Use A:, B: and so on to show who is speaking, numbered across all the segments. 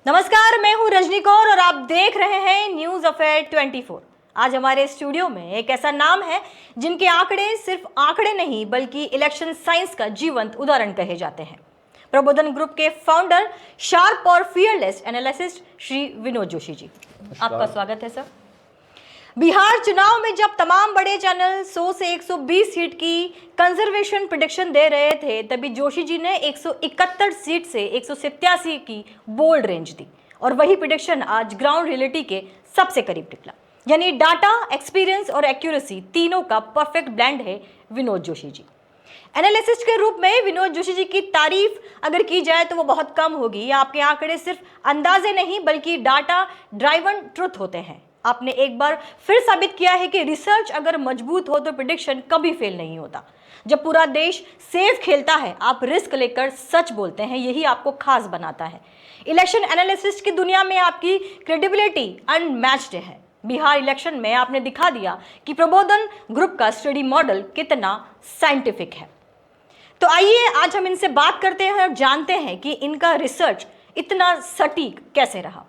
A: नमस्कार, मैं हूं रजनी कौर और आप देख रहे हैं न्यूज अफेयर 24। आज हमारे स्टूडियो में एक ऐसा नाम है जिनके आंकड़े सिर्फ आंकड़े नहीं बल्कि इलेक्शन साइंस का जीवंत उदाहरण कहे जाते हैं। प्रबोधन ग्रुप के फाउंडर, शार्प और फियरलेस एनालिसिस्ट श्री विनोद जोशी जी, आपका स्वागत है सर। बिहार चुनाव में जब तमाम बड़े चैनल 100 से 120 सीट की कंजर्वेशन प्रेडिक्शन दे रहे थे, तभी जोशी जी ने 171 सीट से 187 की बोल्ड रेंज दी और वही प्रेडिक्शन आज ग्राउंड रियलिटी के सबसे करीब निकला। यानी डाटा, एक्सपीरियंस और एक्यूरेसी तीनों का परफेक्ट ब्लेंड है विनोद जोशी जी। एनालिसिस्ट के रूप में विनोद जोशी जी की तारीफ अगर की जाए तो वो बहुत कम होगी। आपके आंकड़े सिर्फ अंदाजे नहीं बल्कि डाटा ड्राइवन ट्रुथ होते हैं। आपने एक बार फिर साबित किया है कि रिसर्च अगर मजबूत हो तो प्रेडिक्शन कभी फेल नहीं होता। जब पूरा देश सेफ खेलता है, आप रिस्क लेकर सच बोलते हैं, यही आपको खास बनाता है। इलेक्शन एनालिसिस्ट की दुनिया में आपकी क्रेडिबिलिटी अनमैच्ड है। बिहार इलेक्शन में आपने दिखा दिया कि प्रबोधन ग्रुप का स्टडी मॉडल कितना साइंटिफिक है। तो आइए आज हम इनसे बात करते हैं और जानते हैं कि इनका रिसर्च इतना सटीक कैसे रहा।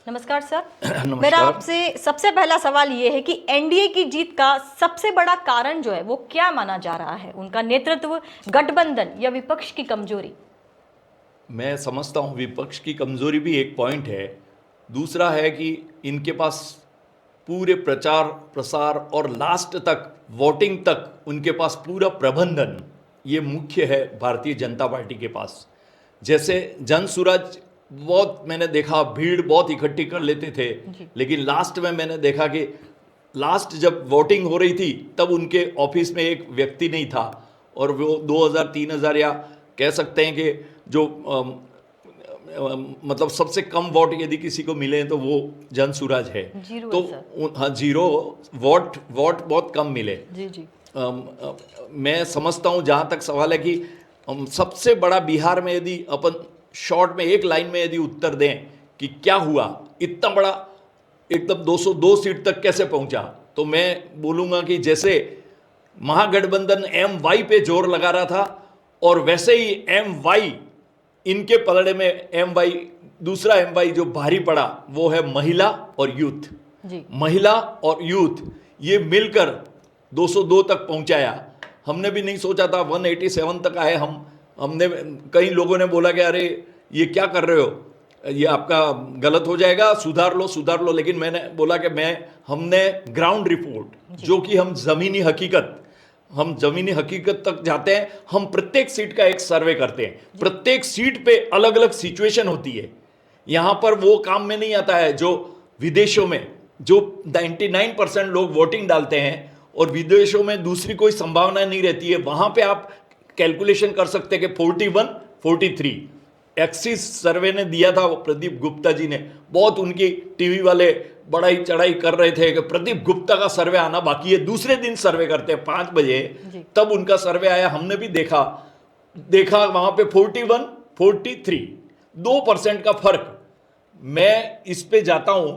A: नमस्कार सर।
B: नमस्कार।
A: मेरा आपसे सबसे पहला सवाल ये है कि एनडीए की जीत का सबसे बड़ा कारण जो है वो क्या माना जा रहा है? उनका नेतृत्व, गठबंधन या विपक्ष की कमजोरी?
B: मैं समझता हूँ विपक्ष की कमजोरी भी एक पॉइंट है। दूसरा है कि इनके पास पूरे प्रचार प्रसार और लास्ट तक वोटिंग तक उनके पास पूरा प्रबंधन, ये मुख्य है भारतीय जनता पार्टी के पास। जैसे जनसुराज बहुत मैंने देखा, भीड़ बहुत इकट्ठी कर लेते थे, लेकिन लास्ट में मैंने देखा कि लास्ट जब वोटिंग हो रही थी तब उनके ऑफिस में एक व्यक्ति नहीं था और वो 2000-3000 या कह सकते हैं कि जो मतलब सबसे कम वोट यदि किसी को मिले तो वो जनसुराज है। तो हाँ, जीरो वोट बहुत कम मिले।
A: जी।
B: मैं समझता हूँ, जहाँ तक सवाल है कि सबसे बड़ा बिहार में यदि अपन शॉर्ट में एक लाइन में यदि उत्तर दें कि क्या हुआ, इतना बड़ा एकदम 202 सीट तक कैसे पहुंचा, तो मैं बोलूँगा कि जैसे महागठबंधन MY पे जोर लगा रहा था और वैसे ही MY इनके पलड़े में MY, दूसरा MY जो भारी पड़ा वो है महिला और यूथ जी। महिला और यूथ ये मिलकर 202 तक पहुंचाया। हमने भी नहीं सोचा था 187 तक आए। हमने कई लोगों ने बोला कि अरे ये क्या कर रहे हो, ये आपका गलत हो जाएगा, सुधार लो, लेकिन मैंने बोला कि हमने ग्राउंड रिपोर्ट, जो कि हम जमीनी हकीकत तक जाते हैं। हम प्रत्येक सीट का एक सर्वे करते हैं, प्रत्येक सीट पे अलग अलग सिचुएशन होती है। यहां पर वो काम में नहीं आता है जो विदेशों में, जो 99% लोग वोटिंग डालते हैं और विदेशों में दूसरी कोई संभावना नहीं रहती है। वहां पे आप कैलकुलेशन कर सकते हैं कि 41, 43 एक्सिस सर्वे ने दिया था, वो प्रदीप गुप्ता जी ने, बहुत उनकी टीवी वाले बड़ाई चढ़ाई कर रहे थे कि प्रदीप गुप्ता का सर्वे आना बाकी है। दूसरे दिन सर्वे करते हैं 5 बजे, तब उनका सर्वे आया। हमने भी देखा वहां पे 41, 43 2% का फर्क। मैं इस पे जाता हूं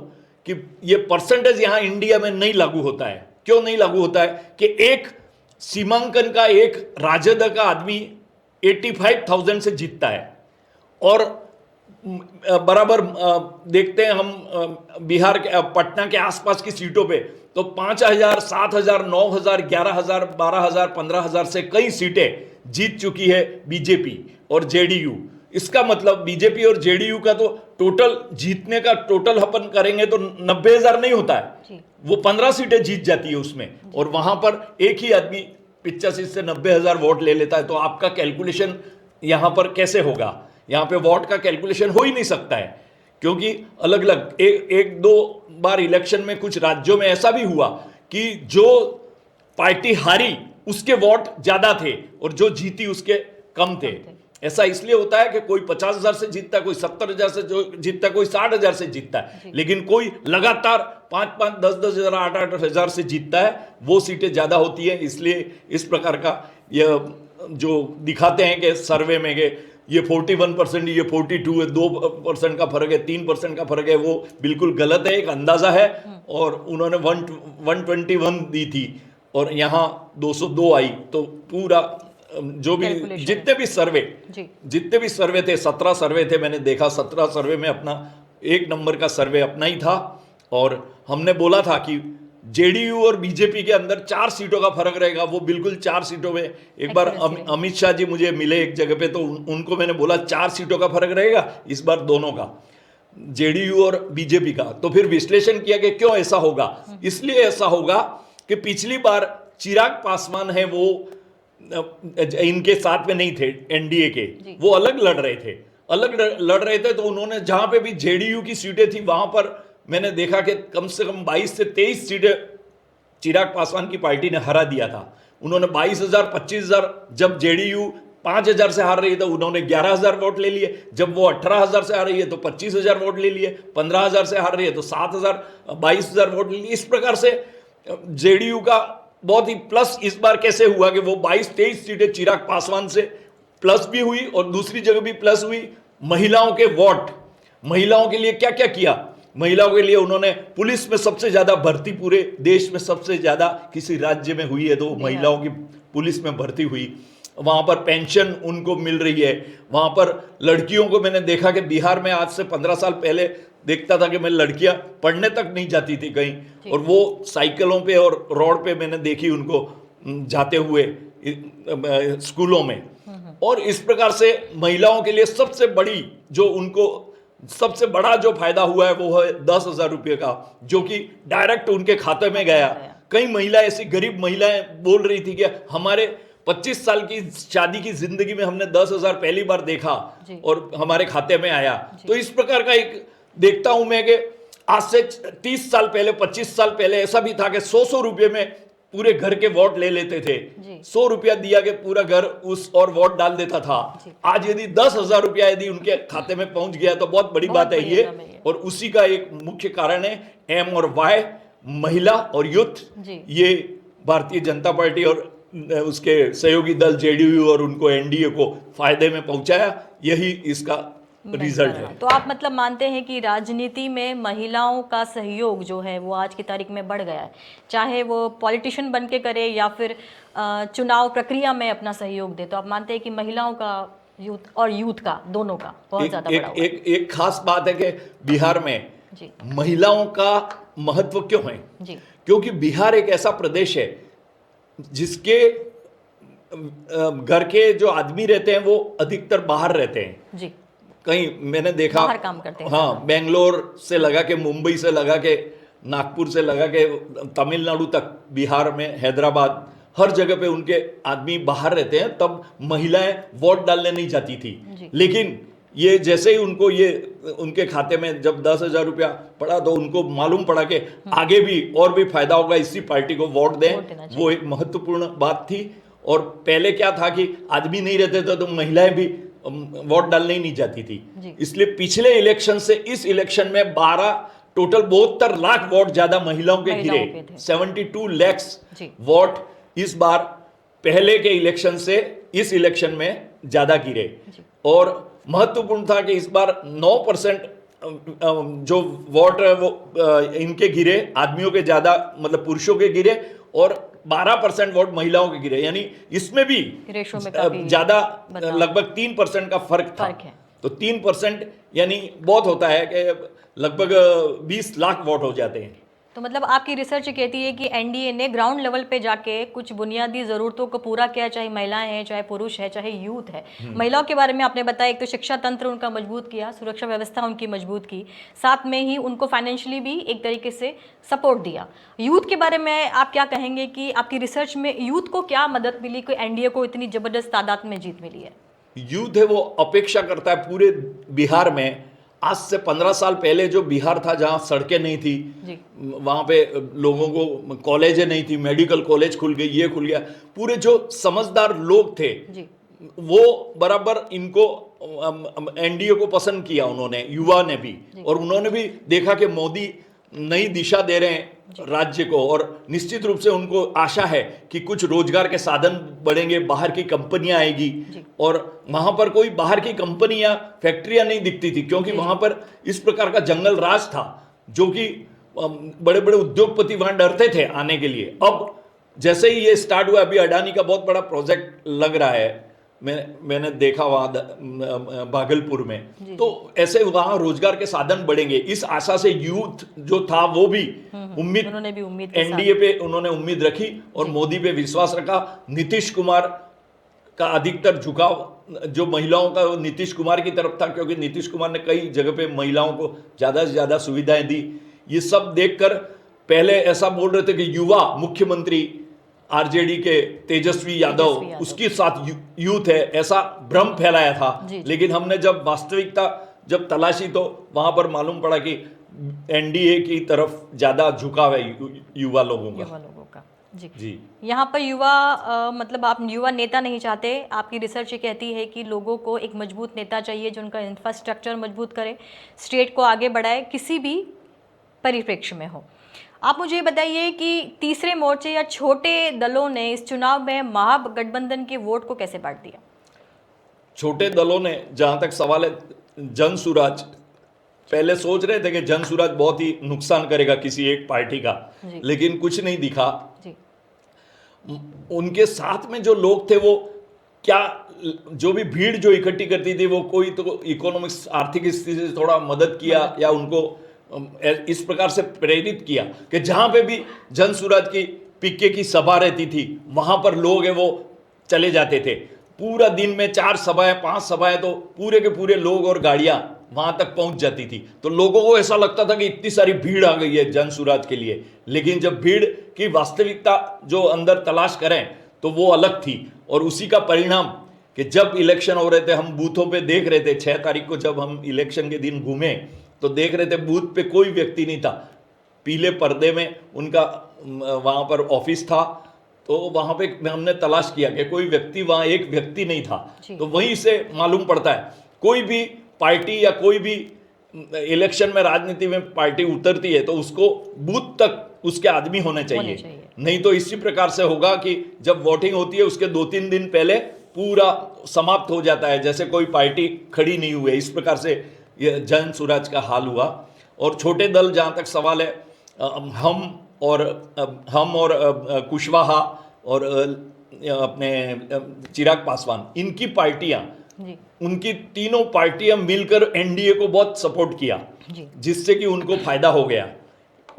B: कि ये परसेंटेज यहां इंडिया में नहीं लागू होता है। क्यों नहीं लागू होता है कि एक सीमांकन का एक राजद का आदमी 85,000 से जीतता है और बराबर देखते हैं हम बिहार के पटना के आसपास की सीटों पे तो 5,000, 7,000, 9,000, 11,000, 12,000, 15,000 से कई सीटें जीत चुकी है बीजेपी और जेडीयू। इसका मतलब बीजेपी और जेडीयू का तो टोटल जीतने का टोटल अपन करेंगे तो 90,000 नहीं होता है, वो 15 सीटें जीत जाती है उसमें। और वहां पर एक ही आदमी 85 से 90,000 वोट ले लेता है। तो आपका कैलकुलेशन यहां पर कैसे होगा? यहां पे वोट का कैलकुलेशन हो ही नहीं सकता है, क्योंकि अलग अलग एक दो बार इलेक्शन में कुछ राज्यों में ऐसा भी हुआ कि जो पार्टी हारी उसके वोट ज्यादा थे और जो जीती उसके कम थे। ऐसा इसलिए होता है कि कोई 50,000 से जीतता है, कोई 70,000 से जो जीतता है, कोई 60,000 से जीतता है, लेकिन कोई लगातार 5-5, 10-10,000, 8-8,000 से जीतता है, वो सीटें ज्यादा होती है। इसलिए इस प्रकार का यह जो दिखाते हैं कि सर्वे में कि ये 41%, ये 42 है, 2% का फर्क है, 3% का फर्क है, वो बिल्कुल गलत है, एक अंदाजा है। और उन्होंने 121 दी थी और यहाँ 202 आई, तो पूरा जो भी
A: Calculation
B: जितने भी सर्वे
A: जी
B: जितने भी सर्वे थे, 17 सर्वे थे, मैंने देखा 17 सर्वे में अपना एक नंबर का सर्वे अपना ही था। और हमने बोला था कि जेडीयू और बीजेपी के अंदर 4 सीटों का फर्क रहेगा, वो बिल्कुल 4 सीटों में। एक बार
A: Accuracy रही।
B: अमित शाह जी मुझे मिले एक जगह पे, तो उनको मैंने बोला 4 सीटों का फर्क रहेगा इस बार दोनों का, जेडीयू और बीजेपी का। तो फिर विश्लेषण किया कि क्यों ऐसा होगा। इसलिए ऐसा होगा कि पिछली बार चिराग पासवान है वो इनके साथ में नहीं थे, एनडीए के, वो अलग लड़ रहे थे, तो उन्होंने जहां पे भी जेडीयू की सीटें थी वहां पर मैंने देखा कि कम से कम 22 से 23 सीटें चिराग पासवान की पार्टी ने हरा दिया था। उन्होंने 22,000 25,000, जब जेडीयू 5,000 से हार रही है तो उन्होंने 11,000 वोट ले लिए, जब वो 18,000 से हार रही है तो 25,000 वोट ले लिए, 15,000 से हार रही है तो 7,000 22,000 वोट ले लिए। इस प्रकार से जेडीयू का बहुत ही प्लस इस बार कैसे हुआ कि वो 22-23 सीटें चिराग पासवान से प्लस भी हुई, और दूसरी जगह भी प्लस हुई। महिलाओं के वोट, महिलाओं के लिए क्या क्या किया, महिलाओं के लिए उन्होंने पुलिस में सबसे ज्यादा भर्ती पूरे देश में सबसे ज्यादा किसी राज्य में हुई है तो महिलाओं की पुलिस में भर्ती हुई। वहां पर पेंशन उनको मिल रही है। वहां पर लड़कियों को मैंने देखा कि बिहार में आज से 15 साल पहले देखता था कि मैं लड़कियां पढ़ने तक नहीं जाती थी कहीं, और वो साइकिलों पे और रोड पे मैंने देखी उनको जाते हुए स्कूलों में। और इस प्रकार से महिलाओं के लिए सबसे बड़ा जो फायदा हुआ है वो है 10,000 रुपये का, जो कि डायरेक्ट उनके खाते में गया। कई महिलाएं, ऐसी गरीब महिलाएं बोल रही थी कि हमारे 25 साल की शादी की जिंदगी में हमने 10,000 पहली बार देखा और हमारे खाते में आया। तो इस प्रकार का एक देखता हूं मैं कि आज से 30 साल पहले 25 साल पहले ऐसा भी था कि 100 रुपये में पूरे घर के वोट ले लेते थे। 100 रुपया दिया कि पूरा घर उस और वोट डाल देता था। आज यदि 10,000 रुपया यदि उनके खाते में पहुंच गया तो बहुत बड़ी बात है ये। और उसी का एक मुख्य कारण है एम और वाई, महिला और यूथ। ये भारतीय जनता पार्टी और उसके सहयोगी दल जेडीयू और उनको एनडीए को फायदे में पहुंचाया, यही इसका रिजल्ट है।
A: तो आप मतलब मानते हैं कि राजनीति में महिलाओं का सहयोग जो है वो आज की तारीख में बढ़ गया है, चाहे वो पॉलिटिशियन बन के करे या फिर चुनाव प्रक्रिया में अपना सहयोग दे। तो आप मानते हैं कि महिलाओं का यूथ का दोनों का बहुत ज्यादा बढ़ा हुआ है।
B: एक खास बात है कि बिहार में महिलाओं का महत्व क्यों है, क्योंकि बिहार एक ऐसा प्रदेश है जिसके घर के जो आदमी रहते हैं वो अधिकतर बाहर रहते हैं जी। कहीं मैंने देखा
A: बाहर काम करते हैं।
B: हाँ, बेंगलोर से लगा के, मुंबई से लगा के, नागपुर से लगा के तमिलनाडु तक, बिहार में हैदराबाद, हर जगह पे उनके आदमी बाहर रहते हैं। तब महिलाएं वोट डालने नहीं जाती थी, लेकिन ये जैसे ही उनको ये उनके खाते में जब 10,000 रुपया पड़ा तो उनको मालूम पड़ा कि आगे भी और भी फायदा होगा, इसी पार्टी को वोट दें। वो एक महत्वपूर्ण बात थी। और पहले क्या था कि आदमी नहीं रहते थे तो महिलाएं भी वोट डालने ही नहीं जाती थी। इसलिए पिछले इलेक्शन से इस इलेक्शन में 72 लाख वोट ज्यादा महिलाओं के गिरे। 72 लाख वोट इस बार पहले के इलेक्शन से इस इलेक्शन में ज्यादा गिरे। और महत्वपूर्ण था कि इस बार 9% जो वोट है वो इनके गिरे, आदमियों के ज्यादा, मतलब पुरुषों के गिरे, और 12% वोट महिलाओं के गिरे। यानी इसमें भी ज्यादा लगभग 3% का फर्क था। तो 3% यानी बहुत होता है कि लगभग 20 लाख वोट हो जाते हैं।
A: तो मतलब आपकी रिसर्च कहती है कि एनडीए ने ग्राउंड लेवल पे जाके कुछ बुनियादी ज़रूरतों को पूरा किया, चाहे महिलाएं हैं, चाहे पुरुष है, चाहे यूथ है। महिलाओं के बारे में आपने बताया, एक तो शिक्षा तंत्र उनका मजबूत किया, सुरक्षा व्यवस्था उनकी मजबूत की, साथ में ही उनको फाइनेंशियली भी एक तरीके से सपोर्ट दिया। यूथ के बारे में आप क्या कहेंगे कि आपकी रिसर्च में यूथ को क्या मदद मिली कि एनडीए को इतनी ज़बरदस्त तादाद में जीत मिली है?
B: यूथ है वो अपेक्षा करता है पूरे बिहार में। आज से 15 साल पहले जो बिहार था, जहां सड़कें नहीं थी, वहां पे लोगों को कॉलेजें नहीं थी, मेडिकल कॉलेज खुल गई, ये खुल गया, पूरे जो समझदार लोग थे वो बराबर इनको एनडीए को पसंद किया उन्होंने, युवा ने भी। और उन्होंने भी देखा कि मोदी नई दिशा दे रहे हैं राज्य को, और निश्चित रूप से उनको आशा है कि कुछ रोजगार के साधन बढ़ेंगे, बाहर की कंपनियां आएगी। और वहां पर कोई बाहर की कंपनियां, फैक्ट्रियां नहीं दिखती थी, क्योंकि वहां पर इस प्रकार का जंगल राज था, जो कि बड़े बड़े उद्योगपति वहां डरते थे आने के लिए। अब जैसे ही ये स्टार्ट हुआ, अभी अडानी का बहुत बड़ा प्रोजेक्ट लग रहा है, मैंने देखा वहाँ भागलपुर में, तो ऐसे वहाँ रोजगार के साधन बढ़ेंगे, इस आशा से यूथ जो था वो भी उम्मीद,
A: उन्होंने भी उम्मीद
B: एनडीए पे उन्होंने उम्मीद रखी और मोदी पे विश्वास रखा। नीतीश कुमार का अधिकतर झुकाव जो महिलाओं का, वो नीतीश कुमार की तरफ था, क्योंकि नीतीश कुमार ने कई जगह पे महिलाओं को ज़्यादा से ज़्यादा सुविधाएं दी। ये सब देखकर पहले ऐसा बोल रहे थे कि युवा मुख्यमंत्री आरजेडी के तेजस्वी यादव उसके साथ यूथ है, ऐसा भ्रम फैलाया था। लेकिन हमने जब वास्तविकता जब तलाशी तो वहां पर मालूम पड़ा कि एनडीए की तरफ ज्यादा झुकाव है युवा लोगों का।
A: जी यहाँ पर युवा मतलब आप युवा नेता नहीं चाहते, आपकी रिसर्च ये कहती है कि लोगों को एक मजबूत नेता चाहिए जो उनका इंफ्रास्ट्रक्चर मजबूत करे, स्टेट को आगे बढ़ाए, किसी भी परिप्रेक्ष्य में हो। आप मुझे बताइए कि तीसरे मोर्चे या छोटे दलों ने इस चुनाव में महागठबंधन के वोट को कैसे बांट दिया?
B: छोटे दलों ने, जहां तक सवाल है, जन सुराज पहले सोच रहे थे कि जन सुराज बहुत ही नुकसान करेगा किसी एक पार्टी का, लेकिन कुछ नहीं दिखा। उनके साथ में जो लोग थे वो क्या, जो भी भीड़ जो इकट्ठी करती थी वो कोई तो इकोनॉमिक्स आर्थिक स्थिति से थोड़ा मदद किया या उनको इस प्रकार से प्रेरित किया कि जहां पे भी जन सुराज की पिक्के की सभा रहती थी वहां पर लोग है वो चले जाते थे। पूरा दिन में 4 सभाएं 5 सभाएं, तो पूरे के पूरे लोग और गाड़ियां वहां तक पहुंच जाती थी। तो लोगों को ऐसा लगता था कि इतनी सारी भीड़ आ गई है जन सुराज के लिए, लेकिन जब भीड़ की वास्तविकता जो अंदर तलाश करें तो वो अलग थी। और उसी का परिणाम कि जब इलेक्शन हो रहे थे, हम बूथों पे देख रहे थे, 6 तारीख को जब हम इलेक्शन के दिन घूमे तो देख रहे थे बूथ पे कोई व्यक्ति नहीं था, पीले पर्दे में उनका वहां पर ऑफिस था, तो वहां पे हमने तलाश किया कि कोई व्यक्ति, वहां एक व्यक्ति नहीं था। तो वहीं से मालूम पड़ता है कोई भी पार्टी या कोई भी इलेक्शन में राजनीति में पार्टी उतरती है तो उसको बूथ तक उसके आदमी होने चाहिए। नहीं तो इसी प्रकार से होगा कि जब वोटिंग होती है उसके 2-3 दिन पहले पूरा समाप्त हो जाता है, जैसे कोई पार्टी खड़ी नहीं हुई। इस प्रकार से ये जन सुराज का हाल हुआ। और छोटे दल, जहाँ तक सवाल है, हम और कुशवाहा और अपने चिराग पासवान, इनकी पार्टियां, उनकी तीनों पार्टियां मिलकर एनडीए को बहुत सपोर्ट किया, जिससे कि उनको फायदा हो गया।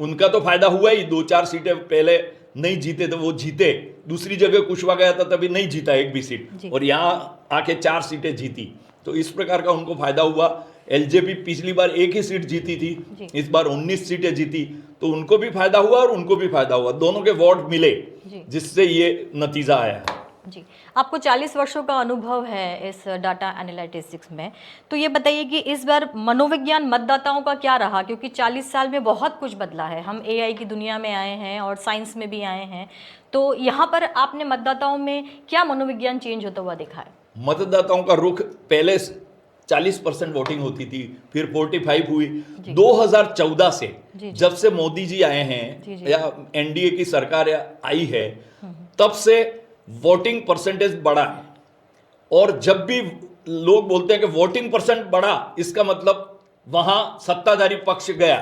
B: उनका तो फायदा हुआ ही, 2-4 सीटें पहले नहीं जीते थे वो जीते, दूसरी जगह कुशवाहा गया था तभी नहीं जीता एक भी सीट, और यहाँ आके 4 सीटें जीती। तो इस प्रकार का उनको फायदा हुआ। एलजेपी पिछली बार 1 ही सीट जीती थी, इस बार 19 सीटें जीती, तो उनको भी फायदा हुआ और उनको भी फायदा हुआ, दोनों के वोट मिले, जिससे ये नतीजा आया।
A: जी, आपको 40 वर्षों का अनुभव है इस डाटा एनालिटिक्स में, तो ये बताइए कि इस बार मनोविज्ञान मतदाताओं का क्या रहा? क्योंकि 40 साल में बहुत कुछ बदला है, हम एआई की दुनिया में आए हैं और साइंस में भी आए हैं, तो यहाँ पर आपने मतदाताओं में क्या मनोविज्ञान चेंज होता हुआ देखा है?
B: मतदाताओं का रुख, पहले 40% वोटिंग होती थी, फिर 45 हुई। 2014 से जब से मोदी जी आए हैं या एनडीए की सरकार आई है, तब से वोटिंग परसेंटेज बढ़ा है। और जब भी लोग बोलते हैं कि वोटिंग परसेंट बढ़ा, इसका मतलब वहां सत्ताधारी पक्ष गया,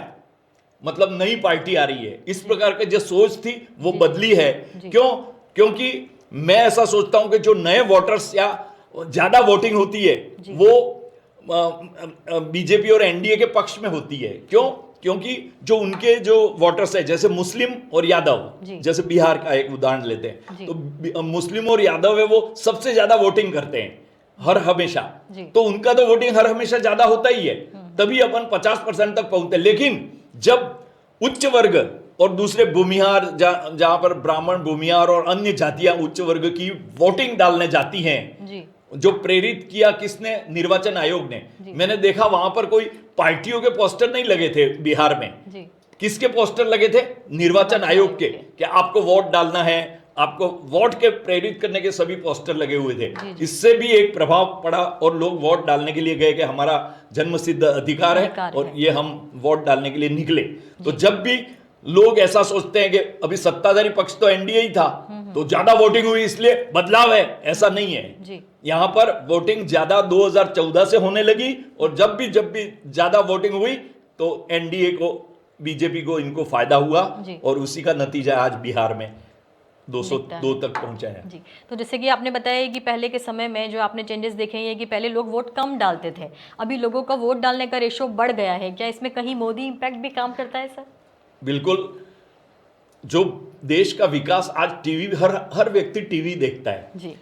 B: मतलब नई पार्टी आ रही है। इस प्रकार की जो सोच थी वो बदली है। क्यों? क्योंकि मैं ऐसा सोचता हूं कि जो नए वोटर्स या ज्यादा वोटिंग होती है वो बीजेपी और एनडीए के पक्ष में होती है। क्यों? क्योंकि जो उनके जो वोटर्स है, जैसे मुस्लिम और यादव, जैसे बिहार का एक उदाहरण लेते हैं, तो मुस्लिम और यादव है वो सबसे ज्यादा वोटिंग करते हैं हर हमेशा, तो उनका तो वोटिंग हर हमेशा ज्यादा होता ही है, तभी अपन 50% तक पहुंचते। लेकिन जब उच्च वर्ग और दूसरे भूमिहार, जहां पर ब्राह्मण, भूमिहार और अन्य जातियां उच्च वर्ग की वोटिंग डालने जाती हैं, जो प्रेरित किया किसने? निर्वाचन आयोग ने। मैंने देखा वहां पर कोई पार्टियों के पोस्टर नहीं लगे थे बिहार में। किसके पोस्टर लगे थे? निर्वाचन आयोग के, कि आपको वोट डालना है, आपको वोट के प्रेरित करने के सभी पोस्टर लगे हुए थे। इससे भी एक प्रभाव पड़ा और लोग वोट डालने के लिए गए कि हमारा जन्मसिद्ध अधिकार है और ये हम वोट डालने के लिए निकले। तो जब भी लोग ऐसा सोचते हैं कि अभी सत्ताधारी पक्ष तो एनडीए ही था, तो ज्यादा वोटिंग हुई इसलिए बदलाव है, ऐसा नहीं है। यहां पर वोटिंग ज्यादा 2014 से होने लगी, और जब भी ज्यादा वोटिंग हुई तो एनडीए को, बीजेपी को, इनको फायदा हुआ, और उसी का नतीजा आज बिहार में। 202 तक पहुंचा है।
A: जी, तो जैसे कि आपने बताया कि पहले के समय में जो आपने चेंजेस देखे हैं कि पहले लोग वोट कम डालते थे, अभी लोगों का वोट डालने का रेशो बढ़ गया है, क्या इसमें कहीं मोदी इम्पैक्ट भी काम करता है सर?
B: बिल्कुल। जो देश का विकास आज टीवी, हर व्यक्ति टीवी देखता है
A: जी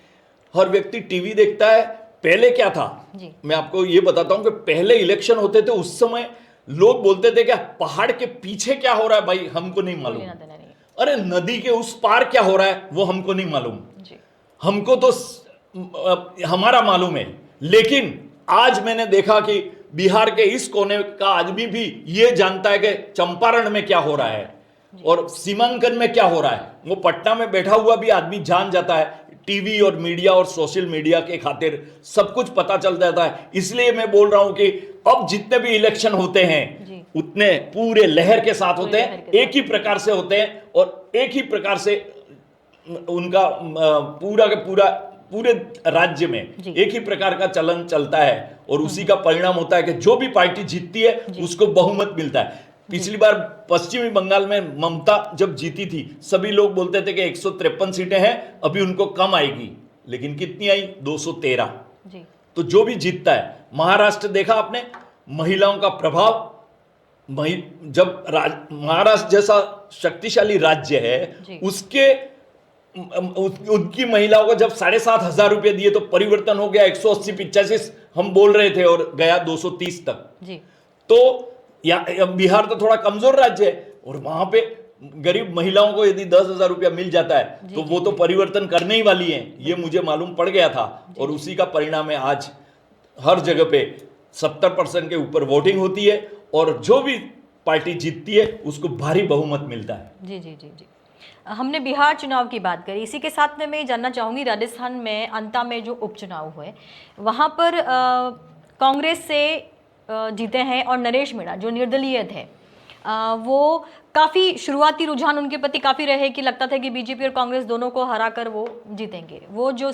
B: हर व्यक्ति टीवी देखता है। पहले क्या था,
A: जी
B: मैं आपको ये बताता हूं कि पहले इलेक्शन होते थे, उस समय लोग बोलते थे क्या पहाड़ के पीछे क्या हो रहा है भाई हमको नहीं मालूम,
A: लेना देना नहीं।
B: अरे नदी के उस पार क्या हो रहा है वो हमको नहीं मालूम,
A: जी
B: हमको तो हमारा मालूम है। लेकिन आज मैंने देखा कि बिहार के इस कोने का आदमी भी ये जानता है कि चंपारण में क्या हो रहा है और सीमांकन में क्या हो रहा है। वो पटना में बैठा हुआ भी आदमी जान जाता है, टीवी और मीडिया और सोशल मीडिया के खातिर सब कुछ पता चल जाता है। इसलिए मैं बोल रहा हूं कि अब जितने भी इलेक्शन होते हैं उतने पूरे लहर के साथ होते हैं, एक ही प्रकार से होते हैं और एक ही प्रकार से उनका पूरा के पूरा पूरे राज्य में एक ही प्रकार का चलन चलता है और उसी का परिणाम होता है कि जो भी पार्टी जीतती है उसको बहुमत मिलता है। पिछली बार पश्चिमी बंगाल में ममता जब जीती थी, सभी लोग बोलते थे कि 153 सीटें हैं, अभी उनको कम आएगी, लेकिन कितनी आई? 213। तो जो भी जीतता है, महाराष्ट्र देखा आपने, महिलाओं का प्रभाव, जब महाराष्ट्र जैसा शक्तिशाली राज्य है उसके उनकी महिलाओं को जब 7,500 रुपए दिए तो परिवर्तन हो गया 180-85 हम बोल रहे थे और गया 230 तक। तो बिहार तो थोड़ा कमजोर राज्य है और वहां पे गरीब महिलाओं को यदि 10,000 रुपया मिल जाता है तो वो तो परिवर्तन करने ही वाली है, ये मुझे मालूम पड़ गया था। और उसी का परिणाम है आज हर जगह पे 70% के ऊपर वोटिंग होती है और जो भी पार्टी जीतती है उसको भारी बहुमत मिलता है।
A: जी जी जी जी हमने बिहार चुनाव की बात करी, इसी के साथ में मैं जानना चाहूँगी राजस्थान में अंता में जो उपचुनाव हुए वहाँ पर कांग्रेस से जीते हैं और नरेश मीणा जो निर्दलीय थे वो काफ़ी शुरुआती रुझान उनके प्रति काफ़ी रहे कि लगता था कि बीजेपी और कांग्रेस दोनों को हराकर वो जीतेंगे। वो जो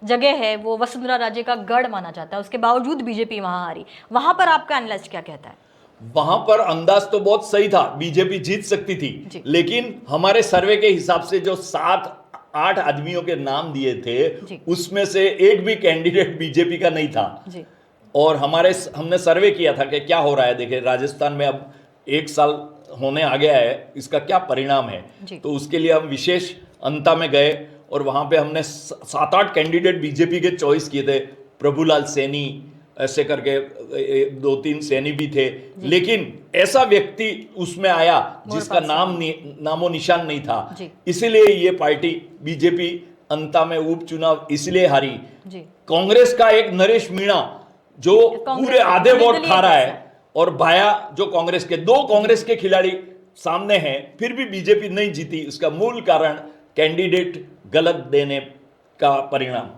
A: जगह है वो वसुंधरा राजे का गढ़ माना जाता है, उसके बावजूद बीजेपी वहाँ हारी। वहाँ पर आपका एनालिस्ट क्या कहता है?
B: वहां पर अंदाज तो बहुत सही था, बीजेपी जीत सकती थी, लेकिन हमारे सर्वे के हिसाब से जो 7-8 आदमियों के नाम दिए थे उसमें से एक भी कैंडिडेट बीजेपी का नहीं था। और हमने सर्वे किया था कि क्या हो रहा है। देखिए राजस्थान में अब 1 साल होने आ गया है, इसका क्या परिणाम है, तो उसके लिए हम विशेष अंता में गए और वहां पे हमने 7-8 कैंडिडेट बीजेपी के चॉइस किए थे। प्रभुलाल सैनी ऐसे करके 2-3 सैनी भी थे, लेकिन ऐसा व्यक्ति उसमें आया जिसका नामो निशान नहीं था। इसीलिए ये पार्टी बीजेपी अंता में उपचुनाव इसलिए हारी। कांग्रेस का एक नरेश मीणा जो पूरे आधे वोट खा रहा है और भाया जो कांग्रेस के 2 कांग्रेस के खिलाड़ी सामने हैं, फिर भी बीजेपी नहीं जीती। इसका मूल कारण कैंडिडेट गलत देने का परिणाम।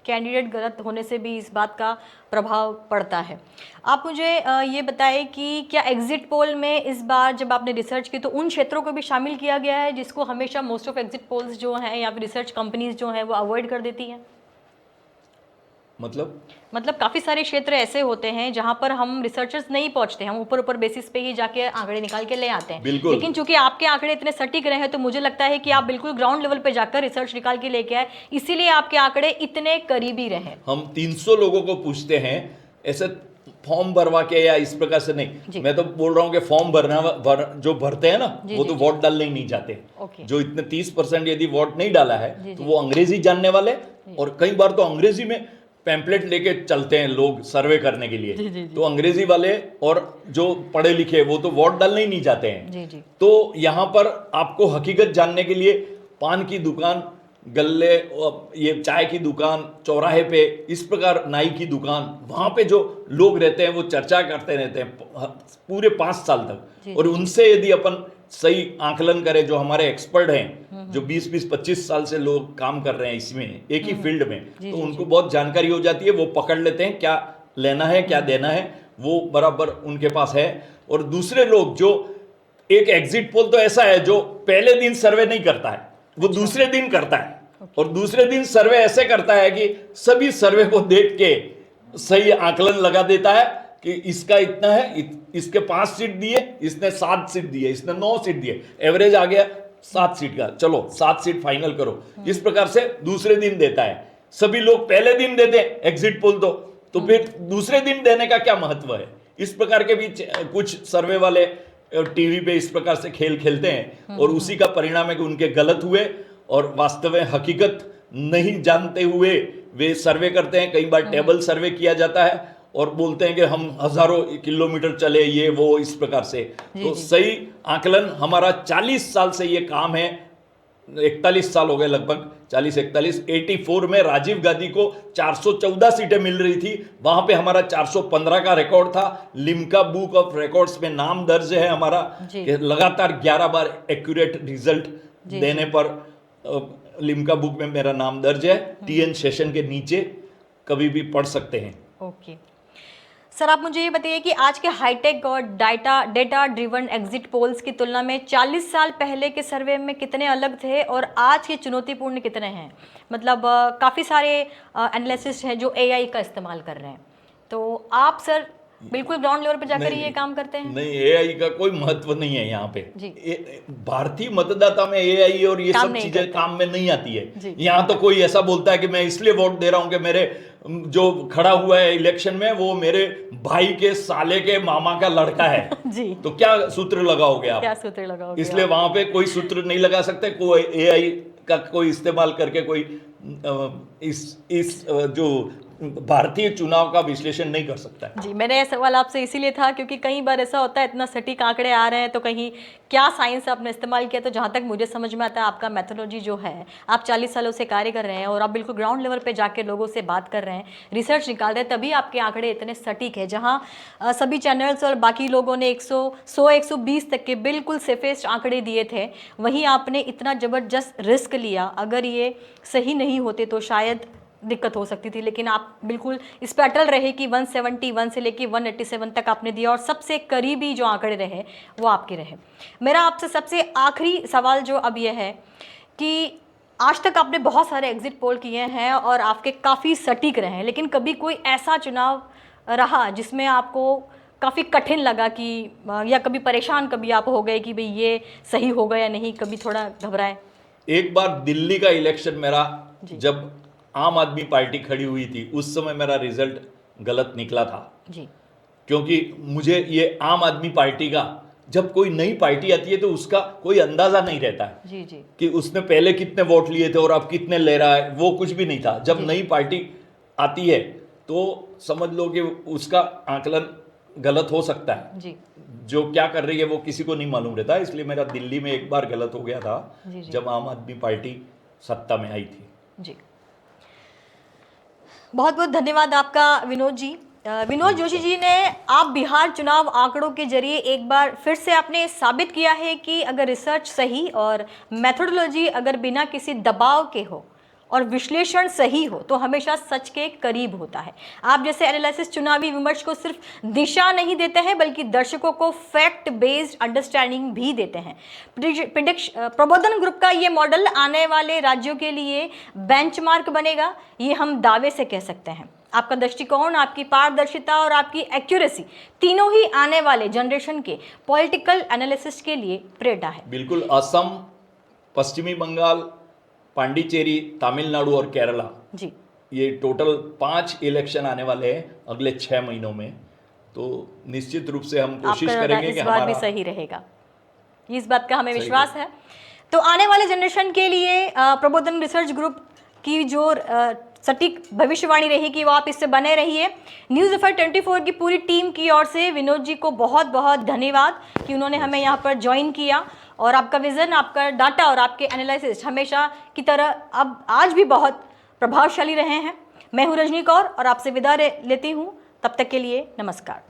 A: कैंडिडेट गलत होने से भी इस बात का प्रभाव पड़ता है। आप मुझे ये बताएं कि क्या एग्जिट पोल में इस बार जब आपने रिसर्च की तो उन क्षेत्रों को भी शामिल किया गया है जिसको हमेशा मोस्ट ऑफ एग्जिट पोल्स जो हैं या फिर रिसर्च कंपनीज जो हैं वो अवॉइड कर देती हैं? मतलब काफ़ी सारे क्षेत्र ऐसे होते हैं जहां पर हम रिसर्चर्स नहीं पहुंचते, हम ऊपर बेसिस पे ही जाके आंकड़े निकाल के ले आते हैं। लेकिन चूंकि आपके आंकड़े इतने सटीक रहे हैं तो मुझे लगता है कि आप बिल्कुल ग्राउंड लेवल पे जाकर रिसर्च निकाल के लेके आए, इसीलिए आपके आंकड़े इतने करीबी रहे।
B: हम 300 लोगों को पूछते हैं, ऐसे फॉर्म भरवा के या इस प्रकार से नहीं। मैं तो बोल रहा हूँ कि फॉर्म जो भरते हैं ना वो तो वोट डालने ही नहीं जाते। जो इतने 30% यदि वोट नहीं डाला है तो वो अंग्रेजी जानने वाले, और कई बार तो अंग्रेजी में पैम्पलेट लेके चलते हैं लोग सर्वे करने के लिए। तो अंग्रेजी वाले और जो पढ़े लिखे वो तो वोट डालने ही नहीं जाते हैं। तो यहाँ पर आपको हकीकत जानने के लिए पान की दुकान, गल्ले, ये चाय की दुकान चौराहे पे, इस प्रकार नाई की दुकान, वहां पे जो लोग रहते हैं वो चर्चा करते रहते हैं पूरे 5 साल तक। और उनसे यदि अपन सही आंकलन करें, जो हमारे एक्सपर्ट हैं जो 20-25 साल से लोग काम कर रहे हैं इसमें एक ही फील्ड में, तो उनको बहुत जानकारी हो जाती है। वो पकड़ लेते हैं क्या लेना है क्या देना है, वो बराबर उनके पास है। और दूसरे लोग जो एक एग्जिट पोल तो ऐसा है जो पहले दिन सर्वे नहीं करता है, वो दूसरे दिन करता है। और दूसरे दिन सर्वे ऐसे करता है कि सभी सर्वे को देख के सही आकलन लगा देता है कि इसका इतना है, इसके 5 सीट दिए, इसने 7 सीट दिए, इसने 9 सीट दिए, एवरेज आ गया 7 सीट का, चलो 7 सीट फाइनल करो, इस प्रकार से दूसरे दिन देता है। सभी लोग पहले दिन देते हैं एग्जिट पोल, तो फिर दूसरे दिन देने का क्या महत्व है? इस प्रकार के भी कुछ सर्वे वाले टीवी पे इस प्रकार से खेल खेलते हैं और उसी का परिणाम है कि उनके गलत हुए और वास्तव में हकीकत नहीं जानते हुए वे सर्वे करते हैं। कई बार टेबल सर्वे किया जाता है और बोलते हैं कि हम हजारों किलोमीटर चले, ये वो, इस प्रकार से। तो सही आकलन हमारा 40 साल से ये काम है, 41 साल हो गए लगभग, 40-41। 84 में राजीव गांधी को 414 सीटें मिल रही थी, वहां पे हमारा 415 का रिकॉर्ड था। लिम्का बुक ऑफ रिकॉर्ड्स में नाम दर्ज है हमारा कि लगातार 11 बार एक्यूरेट रिजल्ट देने पर लिम्का बुक में मेरा नाम दर्ज है। TN सेशन के नीचे कभी भी पढ़ सकते हैं।
A: ओके सर, आप मुझे ये बताइए कि आज के हाईटेक और डेटा ड्रिवन एग्जिट पोल्स की तुलना में 40 साल पहले के सर्वे में कितने अलग थे और आज के चुनौतीपूर्ण कितने हैं? मतलब काफ़ी सारे एनालिसिस्ट हैं जो AI का इस्तेमाल कर रहे हैं, तो आप सर बिल्कुल ग्राउंड लेवल पर जाकर ये काम करते हैं?
B: नहीं, AI का कोई महत्व नहीं है यहाँ पे। भारतीय मतदाता में AI और ये सब चीजें काम में नहीं आती है। यहाँ तो कोई ऐसा बोलता है कि मैं इसलिए वोट दे रहा हूँ कि मेरे जो खड़ा हुआ है इलेक्शन में वो मेरे भाई के साले के मामा का लड़का है
A: जी।
B: तो क्या सूत्र लगाओगे आप?
A: क्या सूत्र लगाओगे?
B: इसलिए वहां पे कोई सूत्र नहीं लगा सकते। कोई AI का कोई इस्तेमाल करके कोई इस जो भारतीय चुनाव का विश्लेषण नहीं कर सकता है।
A: जी, मैंने यह सवाल आपसे इसीलिए था क्योंकि कई बार ऐसा होता है, इतना सटीक आंकड़े आ रहे हैं तो कहीं क्या साइंस आपने इस्तेमाल किया। तो जहाँ तक मुझे समझ में आता है आपका मेथोडोलॉजी जो है, आप 40 सालों से कार्य कर रहे हैं और आप बिल्कुल ग्राउंड लेवल पे जाके लोगों से बात कर रहे हैं, रिसर्च निकाल रहे हैं, तभी आपके आंकड़े इतने सटीक है। जहाँ सभी चैनल्स और बाकी लोगों ने 100-120 तक के बिल्कुल सेफेस्ट आंकड़े दिए थे, वहीं आपने इतना ज़बरदस्त रिस्क लिया। अगर ये सही नहीं होते तो शायद दिक्कत हो सकती थी, लेकिन आप बिल्कुल इस पर अटल रहे कि 171 से लेके 187 तक आपने दिया और सबसे करीबी जो आंकड़े रहे वो आपके रहे। मेरा आपसे सबसे आखिरी सवाल जो अब यह है कि आज तक आपने बहुत सारे एग्जिट पोल किए हैं और आपके काफ़ी सटीक रहे हैं, लेकिन कभी कोई ऐसा चुनाव रहा जिसमें आपको काफ़ी कठिन लगा कि या कभी परेशान कभी आप हो गए कि भाई ये सही होगा या नहीं, कभी थोड़ा घबराए?
B: एक बार दिल्ली का इलेक्शन मेरा, जब आम आदमी पार्टी खड़ी हुई थी, उस समय मेरा रिजल्ट गलत निकला था
A: जी।
B: क्योंकि मुझे ये आम आदमी पार्टी का, जब कोई नई पार्टी आती है तो उसका कोई अंदाजा नहीं रहता है
A: जी जी
B: कि उसने पहले कितने वोट लिए थे और अब कितने ले रहा है, वो कुछ भी नहीं था। जब नई पार्टी आती है तो समझ लो कि उसका आकलन गलत हो सकता है
A: जी।
B: जो क्या कर रही है वो किसी को नहीं मालूम रहता। इसलिए मेरा दिल्ली में एक बार गलत हो गया था
A: जी।
B: जब आम आदमी पार्टी सत्ता में आई थी।
A: जी, बहुत बहुत धन्यवाद आपका विनोद जी। विनोद जोशी जी ने आप बिहार चुनाव आंकड़ों के जरिए एक बार फिर से आपने साबित किया है कि अगर रिसर्च सही और मेथोडोलॉजी अगर बिना किसी दबाव के हो और विश्लेषण सही हो तो हमेशा सच के करीब होता है। आप जैसे एनालिसिस चुनावी विमर्श को सिर्फ दिशा नहीं देते हैं बल्कि दर्शकों को फैक्ट बेस्ड अंडरस्टैंडिंग भी देते हैं। प्रबोधन ग्रुप का ये मॉडल आने वाले राज्यों के लिए बेंचमार्क बनेगा, ये हम दावे से कह सकते हैं। आपका दृष्टिकोण, आपकी पारदर्शिता और आपकी एक्यूरेसी तीनों ही आने वाले जनरेशन के पॉलिटिकल एनालिसिस के लिए प्रेरणा है।
B: बिल्कुल। असम, पश्चिमी बंगाल, पांडिचेरी, तमिलनाडु और केरला,
A: जी,
B: ये टोटल 5 इलेक्शन आने वाले हैं अगले 6 महीनों में। तो निश्चित रूप से हम कोशिश करेंगे कि
A: इस बार भी सही रहेगा, इस बात का हमें विश्वास है। तो आने वाले जनरेशन के लिए प्रबोधन रिसर्च ग्रुप की जो सटीक भविष्यवाणी रहेगी वो आप इससे बने रहिए। न्यूज़ अफेयर 24 की पूरी टीम की ओर से विनोद जी को बहुत बहुत धन्यवाद कि उन्होंने हमें यहाँ पर ज्वाइन किया और आपका विजन, आपका डाटा और आपके एनालिसिस हमेशा की तरह अब आज भी बहुत प्रभावशाली रहे हैं। मैं हूँ रजनी कौर और आपसे विदा लेती हूँ। तब तक के लिए नमस्कार।